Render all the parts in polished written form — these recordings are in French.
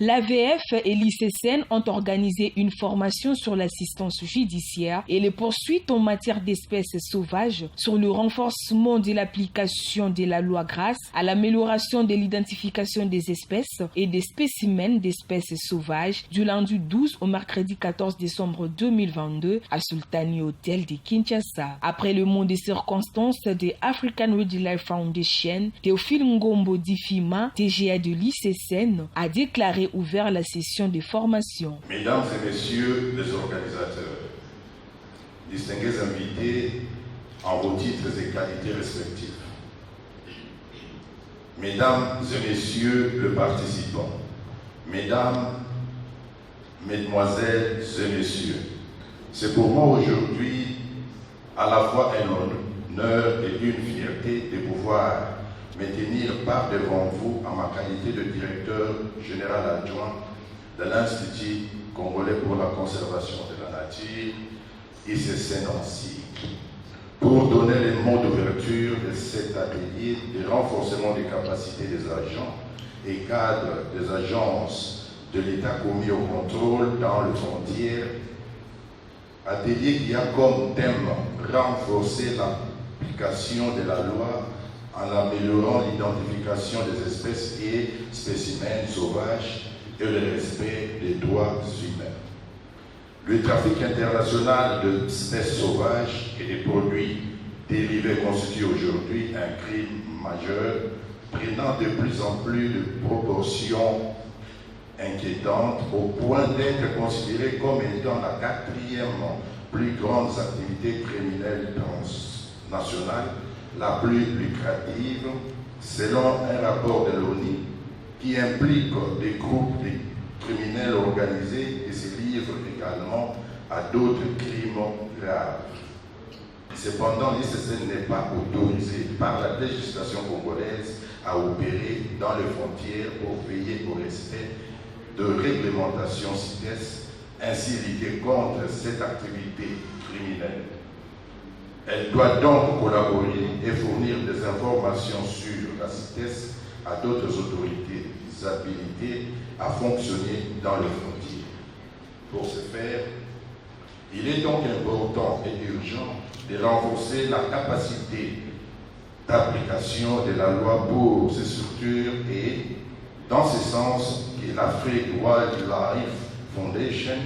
L'AVF et l'ICCN ont organisé une formation sur l'assistance judiciaire et les poursuites en matière d'espèces sauvages, sur le renforcement de l'application de la loi grâce à l'amélioration de l'identification des espèces et des spécimens d'espèces sauvages du lundi 12 au mercredi 14 décembre 2022 à Sultani Hotel de Kinshasa. Après le mot des circonstances de African Wildlife Foundation, Théophile Ngombo Difima, TGA de l'ICCN, a déclaré ouvert la session de formation. Mesdames et messieurs les organisateurs, distingués invités en vos titres et qualités respectifs, mesdames et messieurs les participants, mesdames, mesdemoiselles et messieurs, c'est pour moi aujourd'hui à la fois un honneur et une fierté de pouvoir me tenir par devant vous en ma qualité de directeur général adjoint de l'Institut congolais pour la conservation de la nature, ICCN Nancy, pour donner les mots d'ouverture de cet atelier de renforcement des capacités des agents et cadres des agences de l'État commis au contrôle dans les frontières, atelier qui a comme thème renforcer l'application de la loi en améliorant l'identification des espèces et spécimens sauvages et le respect des droits humains. Le trafic international d'espèces sauvages et des produits dérivés constitue aujourd'hui un crime majeur, prenant de plus en plus de proportions inquiétantes au point d'être considéré comme étant la quatrième plus grande activité criminelle transnationale, la plus lucrative, selon un rapport de l'ONU qui implique des groupes de criminels organisés et se livre également à d'autres crimes graves. Cependant, l'ICCN n'est pas autorisé par la législation congolaise à opérer dans les frontières pour veiller au respect de réglementation CITES, ainsi lutter contre cette activité criminelle. Elle doit donc collaborer et fournir des informations sur la CITES à d'autres autorités habilitées à fonctionner dans les frontières. Pour ce faire, il est donc important et urgent de renforcer la capacité d'application de la loi pour ces structures et, dans ce sens, que l'Afrique Wildlife Foundation,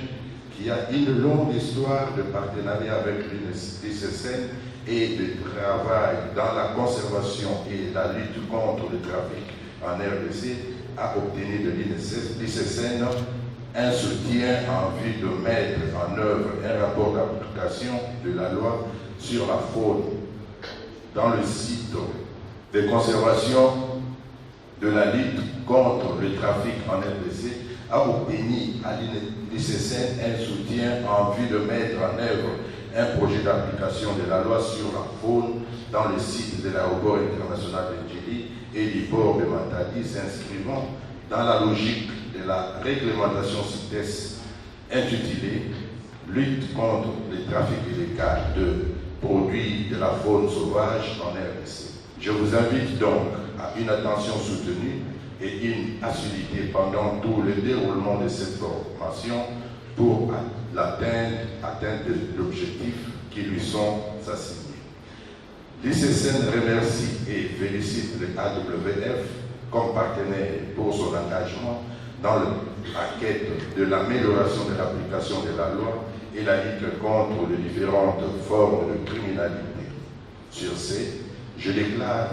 qui a une longue histoire de partenariat avec l'ICCN et de travail dans la conservation et la lutte contre le trafic en RDC, a obtenu de l'ICCN un soutien en vue de mettre en œuvre un rapport d'application de la loi sur la faune dans le site de conservation de la lutte contre le trafic en RDC, a obtenu à l'ICCN un soutien en vue de mettre en œuvre un projet d'application de la loi sur la faune dans le site de l'aéroport international de Djili et du port de Matadi, s'inscrivant dans la logique de la réglementation CITES intitulée « Lutte contre le trafic illégal de produits de la faune sauvage en RDC ». Je vous invite donc à une attention soutenue et une assiduité pendant tout le déroulement de cette formation pour atteindre l'objectif qui lui sont assignés. L'ICCN remercie et félicite le AWF comme partenaire pour son engagement dans la quête de l'amélioration de l'application de la loi et la lutte contre les différentes formes de criminalité. Sur ce, je déclare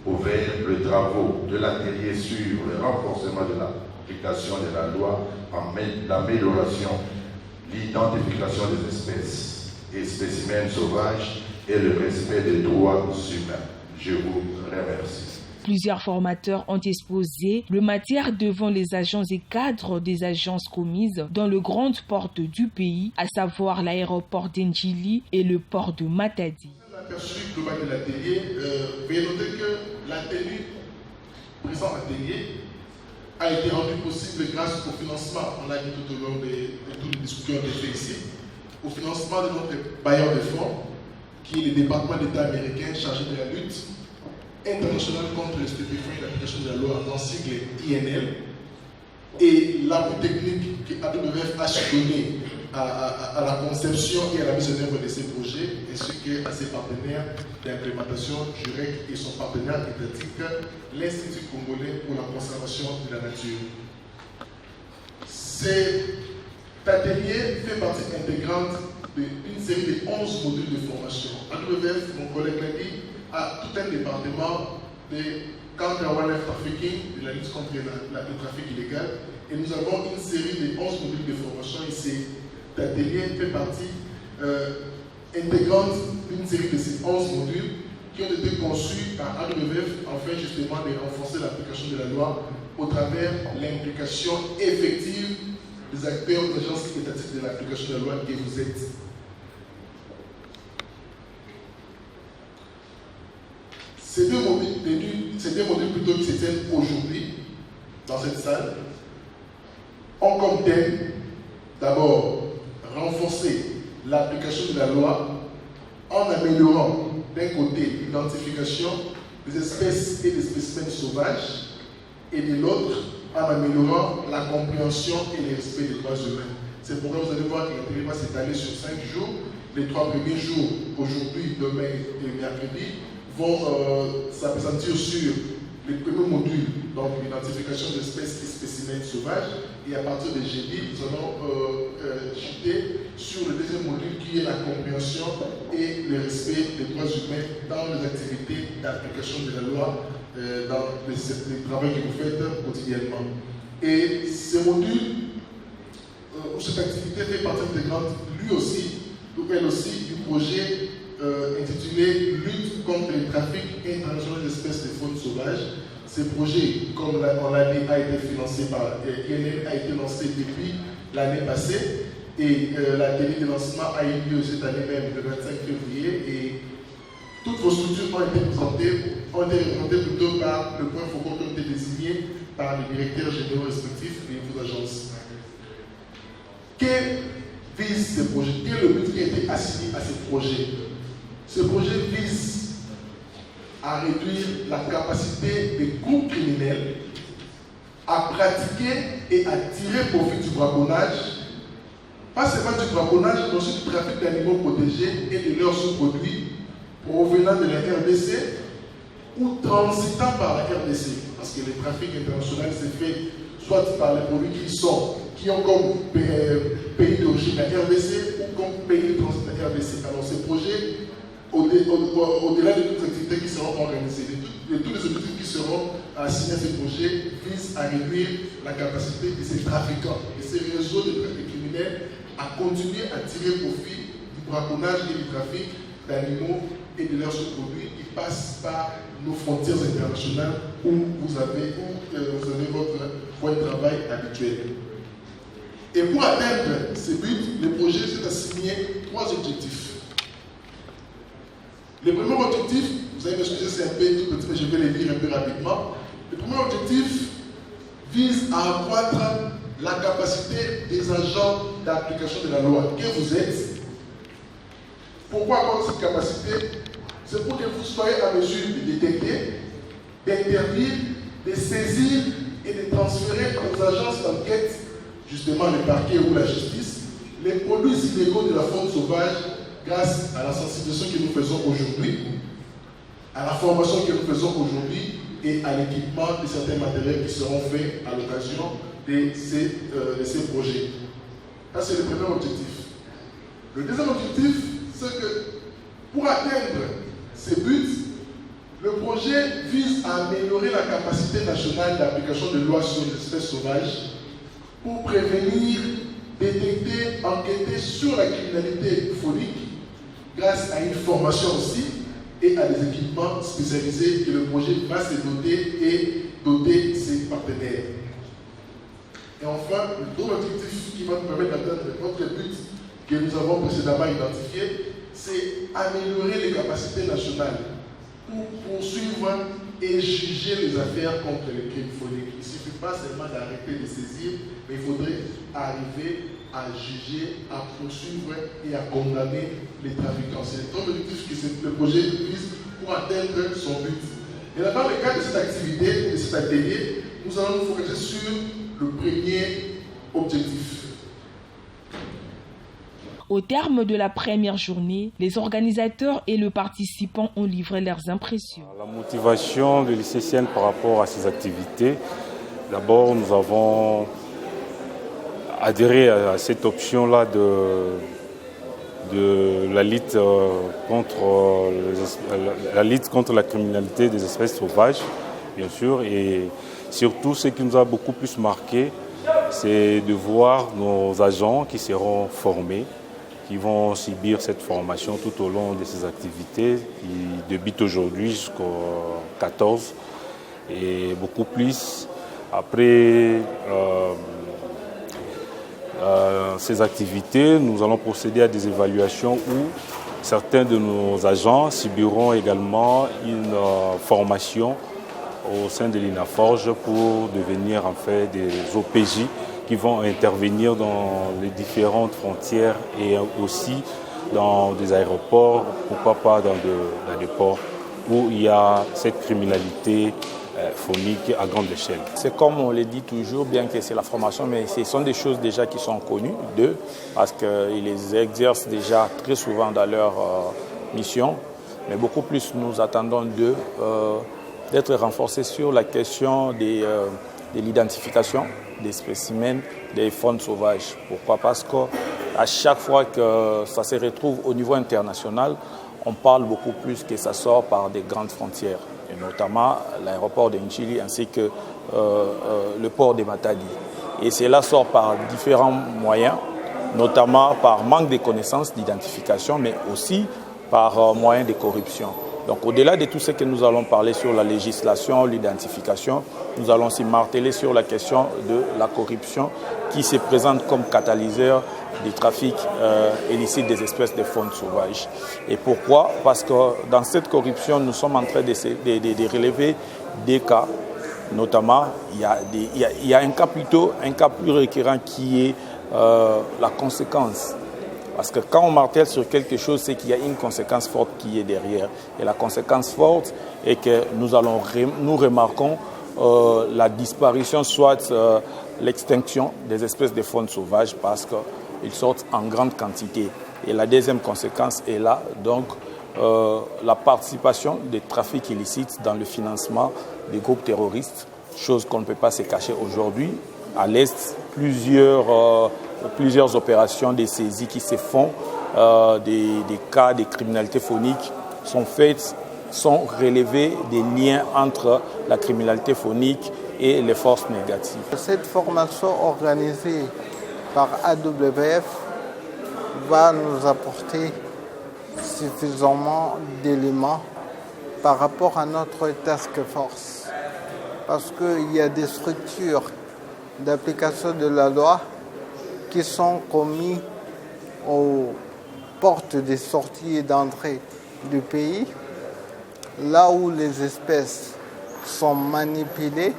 ouvert le travaux de l'atelier sur le renforcement de l'application de la loi en l'amélioration, l'identification des espèces et spécimens sauvages et le respect des droits humains. Je vous remercie. Plusieurs formateurs ont exposé le matière devant les agents et cadres des agences commises dans le grand port du pays, à savoir l'aéroport d'Ndjili et le port de Matadi. L'aperçu global de l'atelier, veuillez noter que l'atelier, présent atelier, a été rendu possible grâce au financement, on l'a dit tout au long de toutes les discussions qu'on a fait ici, au financement de notre bailleur de fonds, qui est le département d'État américain chargé de la lutte internationale contre les stupéfiants et l'application de la loi en sigle INL, et l'appui technique que AWF a su donner à la conception et à la mise en œuvre de ces projets, ainsi qu'à ses partenaires d'implémentation, JUREC et son partenaire étatique, l'Institut congolais pour la conservation de la nature. Cet atelier fait partie intégrante d'une série de 11 modules de formation. AWF, mon collègue l'a dit, a tout un département de counter-wildlife trafficking, de la lutte contre le trafic illégal, et nous avons une série de 11 modules de formation ici. Cet atelier fait partie intégrante d'une série de ces 11 modules qui ont été conçus par AWF afin justement de renforcer l'application de la loi au travers de l'implication effective des acteurs des agences étatiques de l'application de la loi que vous êtes. Ces deux modules plutôt qui se tiennent aujourd'hui dans cette salle ont comme thème d'abord renforcer l'application de la loi en améliorant d'un côté l'identification des espèces et des spécimens sauvages et de l'autre en améliorant la compréhension et le respect des droits humains. C'est pourquoi vous allez voir que l'atelier va s'étaler sur 5 jours. Les 3 premiers jours, aujourd'hui, demain et mercredi, vont s'appesantir sur les premiers modules, donc l'identification d'espèces et spécimens sauvages. Et à partir de jeudi, nous allons chuter sur le deuxième module qui est la compréhension et le respect des droits humains dans les activités d'application de la loi, dans les travaux que vous faites quotidiennement. Et ce module, cette activité fait partie intégrante, lui aussi, ou elle aussi, du projet intitulé Lutte contre le trafic international d'espèces de faune sauvage. Ce projet, comme on l'a dit, a été financé par INL, a été lancé depuis l'année passée et l'atelier de lancement a eu lieu cette année même, le 25 février, et toutes vos structures ont été représentées plutôt par le point focal qui ont été désignés par les directeurs généraux respectifs de vos agences. Quel vise ce projet? Quel est le but qui a été assigné à ce projet? Ce projet vise à réduire la capacité des groupes criminels à pratiquer et à tirer profit du braconnage, pas seulement du braconnage, mais aussi du trafic d'animaux protégés et de leurs sous-produits provenant de la RDC ou transitant par la RDC. Parce que le trafic international s'est fait soit par les produits qui ont comme pays d'origine la RDC ou comme pays de transit la RDC. Alors ce projet, au-delà de toutes les activités qui seront organisées, de tous les objectifs qui seront assignés à ce projet, visent à réduire la capacité de ces trafiquants, de ces réseaux de trafic criminels à continuer à tirer profit du braconnage et du trafic d'animaux et de leurs sous-produits qui passent par nos frontières internationales où vous avez votre point de travail habituel. Et pour atteindre ces buts, le projet s'est assigné 3 objectifs. Le premier objectif, vous allez m'excuser, c'est un peu tout petit, mais je vais le dire un peu rapidement. Le premier objectif vise à accroître la capacité des agents d'application de la loi que vous êtes. Pourquoi accroître cette capacité? C'est pour que vous soyez à mesure de détecter, d'interdire, de saisir et de transférer aux agences d'enquête, justement le parquet ou la justice, les produits illégaux de la faune sauvage grâce à la sensibilisation que nous faisons aujourd'hui, à la formation que nous faisons aujourd'hui et à l'équipement de certains matériels qui seront faits à l'occasion de ces projets. Ça, c'est le premier objectif. Le deuxième objectif, c'est que pour atteindre ces buts, le projet vise à améliorer la capacité nationale d'application de lois sur les espèces sauvages pour prévenir, détecter, enquêter sur la criminalité faunique grâce à une formation aussi et à des équipements spécialisés que le projet va se doter et doter ses partenaires. Et enfin, le deuxième objectif qui va nous permettre d'atteindre notre but que nous avons précédemment identifié, c'est améliorer les capacités nationales pour poursuivre et juger les affaires contre les crimes fauniques. Il ne suffit pas seulement d'arrêter de saisir, mais il faudrait arriver à juger, à poursuivre et à condamner les trafiquants. C'est l'objectif que le projet vise pour atteindre son but. Et là, dans le cadre de cette activité, de cet atelier, nous allons nous focaliser sur le premier objectif. Au terme de la première journée, les organisateurs et les participants ont livré leurs impressions. La motivation de l'ICCN par rapport à ces activités, d'abord nous avons adhéré à cette option-là de la lutte contre la criminalité des espèces sauvages, bien sûr, et surtout ce qui nous a beaucoup plus marqué, c'est de voir nos agents qui seront formés, qui vont subir cette formation tout au long de ces activités qui débutent aujourd'hui jusqu'au 14 et beaucoup plus après ces activités, nous allons procéder à des évaluations où certains de nos agents subiront également une formation au sein de l'INAFORGE pour devenir en fait des OPJ qui vont intervenir dans les différentes frontières et aussi dans des aéroports, pourquoi pas dans des ports où il y a cette criminalité phonique à grande échelle. C'est comme on le dit toujours, bien que c'est la formation, mais ce sont des choses déjà qui sont connues d'eux, parce qu'ils les exercent déjà très souvent dans leur mission. Mais beaucoup plus, nous attendons d'eux d'être renforcés sur la question de l'identification des spécimens des faunes sauvages. Pourquoi? Parce qu'à chaque fois que ça se retrouve au niveau international, on parle beaucoup plus que ça sort par des grandes frontières, et notamment l'aéroport de N'Tchili ainsi que le port de Matadi. Et cela sort par différents moyens, notamment par manque de connaissances d'identification, mais aussi par moyen de corruption. Donc au-delà de tout ce que nous allons parler sur la législation, l'identification, nous allons aussi marteler sur la question de la corruption qui se présente comme catalyseur du trafic illicite des espèces de faune sauvage. Et pourquoi? Parce que dans cette corruption, nous sommes en train de relever des cas. Notamment, il y a un cas plus récurrent qui est la conséquence. Parce que quand on martèle sur quelque chose, c'est qu'il y a une conséquence forte qui est derrière. Et la conséquence forte est que nous remarquons la disparition, soit l'extinction des espèces de faune sauvage parce qu'ils sortent en grande quantité. Et la deuxième conséquence est là, donc la participation des trafics illicites dans le financement des groupes terroristes, chose qu'on ne peut pas se cacher aujourd'hui. À l'Est, plusieurs opérations de saisie qui se font, des cas de criminalité phonique sont relevés des liens entre la criminalité phonique et les forces négatives. Cette formation organisée par AWF va nous apporter suffisamment d'éléments par rapport à notre task force. Parce qu'il y a des structures d'application de la loi qui sont commis aux portes des sorties et d'entrée du pays, là où les espèces sont manipulées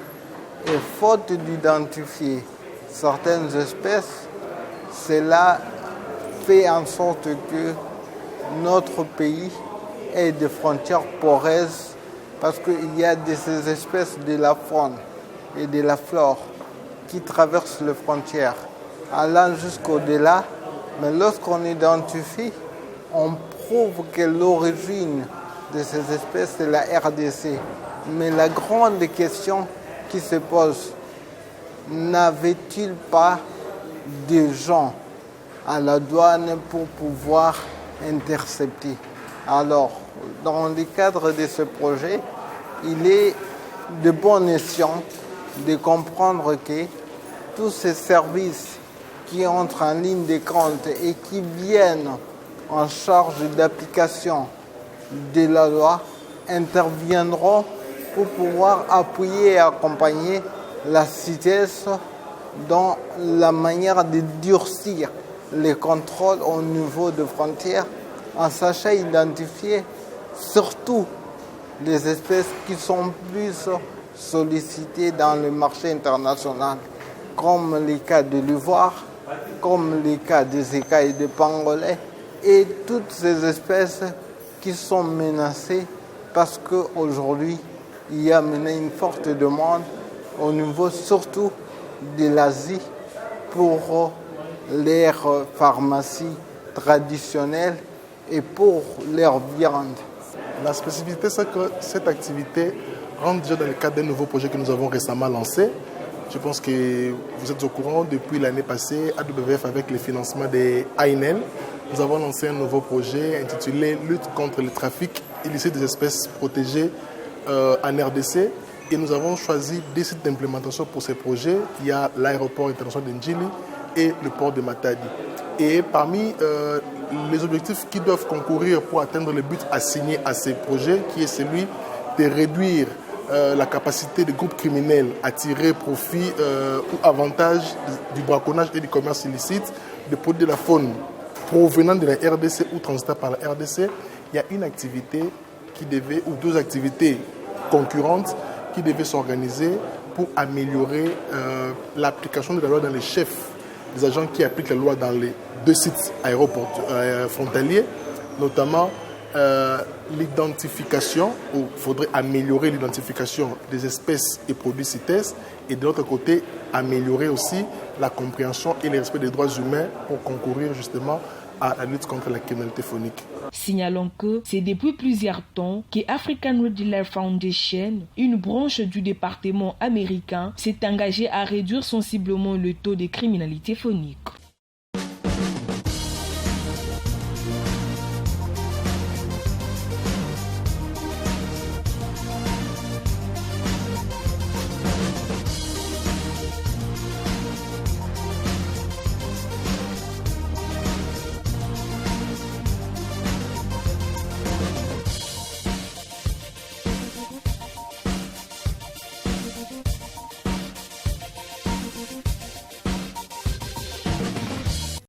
et faute d'identifier certaines espèces, cela fait en sorte que notre pays ait des frontières poreuses parce qu'il y a de ces espèces de la faune et de la flore qui traversent les frontières, allant jusqu'au-delà. Mais lorsqu'on identifie, on prouve que l'origine de ces espèces est la RDC. Mais la grande question qui se pose, n'avait-il pas des gens à la douane pour pouvoir intercepter? Alors, dans le cadre de ce projet, il est de bon escient de comprendre que tous ces services qui entrent en ligne de compte et qui viennent en charge d'application de la loi interviendront pour pouvoir appuyer et accompagner la CITES dans la manière de durcir les contrôles au niveau de frontières en sachant identifier surtout les espèces qui sont plus sollicitées dans le marché international, comme les cas de l'ivoire, comme les cas des écailles de pangolais et toutes ces espèces qui sont menacées parce qu'aujourd'hui, il y a maintenant une forte demande au niveau surtout de l'Asie pour leurs pharmacies traditionnelles et pour leur viande. La spécificité, c'est que cette activité rentre déjà dans le cadre d'un nouveau projet que nous avons récemment lancé. Je pense que vous êtes au courant, depuis l'année passée, AWF, avec le financement des AINEL, nous avons lancé un nouveau projet intitulé « Lutte contre le trafic illicite des espèces protégées en RDC ». Et nous avons choisi des sites d'implémentation pour ces projets. Il y a l'aéroport international de Njili et le port de Matadi. Et parmi les objectifs qui doivent concourir pour atteindre le but assigné à ces projets, qui est celui de réduire la capacité des groupes criminels à tirer profit ou avantage du braconnage et du commerce illicite de produits de la faune provenant de la RDC ou transitant par la RDC, il y a une activité qui devait, ou deux activités concurrentes qui devaient s'organiser pour améliorer l'application de la loi dans les chefs des agents qui appliquent la loi dans les deux sites frontaliers, notamment l'identification, où il faudrait améliorer l'identification des espèces et produits CITES, et de l'autre côté, améliorer aussi la compréhension et le respect des droits humains pour concourir justement à la lutte contre la criminalité phonique. Signalons que c'est depuis plusieurs temps que African Red Dealer Foundation, une branche du département américain, s'est engagée à réduire sensiblement le taux de criminalité phonique.